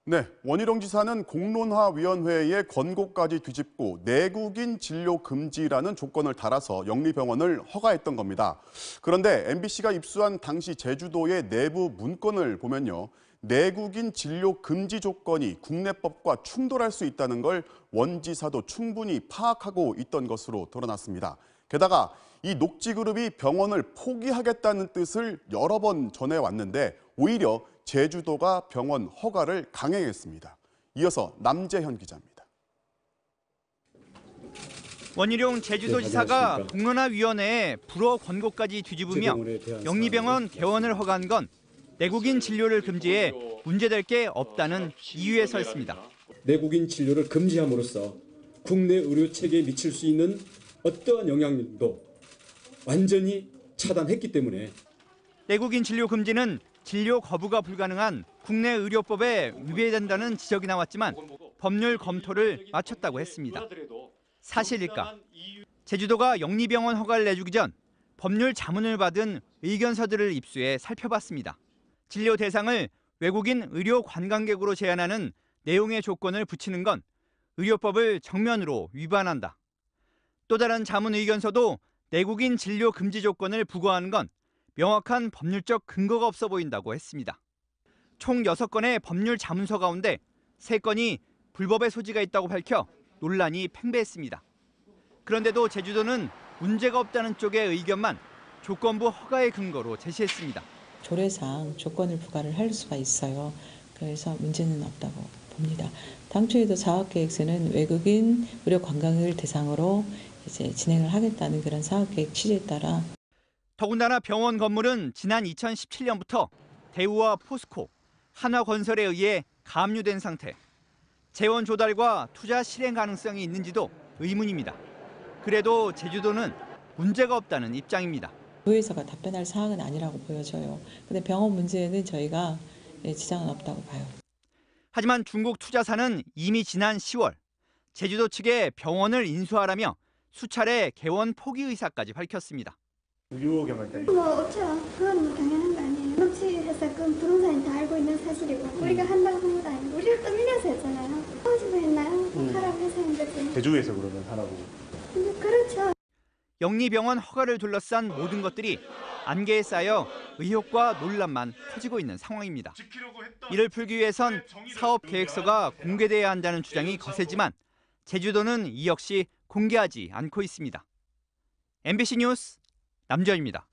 네, 원희룡 지사는 공론화위원회의 권고까지 뒤집고 내국인 진료 금지라는 조건을 달아서 영리병원을 허가했던 겁니다. 그런데 MBC가 입수한 당시 제주도의 내부 문건을 보면요. 내국인 진료 금지 조건이 국내법과 충돌할 수 있다는 걸 원 지사도 충분히 파악하고 있던 것으로 드러났습니다. 게다가 이 녹지그룹이 병원을 포기하겠다는 뜻을 여러 번 전해왔는데 오히려 제주도가 병원 허가를 강행했습니다. 이어서 남재현 기자입니다. 원희룡 제주도지사가 공론화위원회에 불허 권고까지 뒤집으며 영리병원 개원을 허가한 건 내국인 진료를 금지해 문제될 게 없다는 이유에서였습니다. 내국인 진료를 금지함으로써 국내 의료 체계에 미칠 수 있는 어떠한 영향도 완전히 차단했기 때문에 내국인 진료 금지는 진료 거부가 불가능한 국내 의료법에 위배된다는 지적이 나왔지만 법률 검토를 마쳤다고 했습니다. 사실일까? 제주도가 영리병원 허가를 내주기 전 법률 자문을 받은 의견서들을 입수해 살펴봤습니다. 진료 대상을 외국인 의료 관광객으로 제한하는 내용의 조건을 붙이는 건 의료법을 정면으로 위반한다. 또 다른 자문 의견서도 내국인 진료 금지 조건을 부과하는 건 명확한 법률적 근거가 없어 보인다고 했습니다. 총 6건의 법률 자문서 가운데 3건이 불법의 소지가 있다고 밝혀 논란이 팽배했습니다. 그런데도 제주도는 문제가 없다는 쪽의 의견만 조건부 허가의 근거로 제시했습니다. 조례상 조건을 부과를 할 수가 있어요. 그래서 문제는 없다고 봅니다. 당초에도 사업계획서는 외국인 의료 관광객을 대상으로 이제 진행을 하겠다는 그런 사업계획 취지에 따라 더군다나 병원 건물은 지난 2017년부터 대우와 포스코, 한화건설에 의해 가압류된 상태. 재원 조달과 투자 실행 가능성이 있는지도 의문입니다. 그래도 제주도는 문제가 없다는 입장입니다. 도에서가 답변할 사항은 아니라고 보여져요. 근데 병원 문제는 저희가 지장은 없다고 봐요. 하지만 중국 투자사는 이미 지난 10월 제주도 측에 병원을 인수하라며 수차례 개원 포기 의사까지 밝혔습니다. 어쩌 그건 당연한 거 아니에요. 녹취해서 그 부동산이 다 알고 있는 사실이고 우리가 한다고 한 것도 아니고 우리를 또 밀려서 했잖아요. 하고 싶어 했나요? 하라고 해서 한 거지. 제주에서 그러면 하라고. 그렇죠. 영리병원 허가를 둘러싼 모든 것들이 안개에 쌓여 의혹과 논란만 커지고 있는 상황입니다. 이를 풀기 위해선 사업 계획서가 공개돼야 한다는 주장이 거세지만 제주도는 이 역시 공개하지 않고 있습니다. MBC 뉴스 남재현입니다.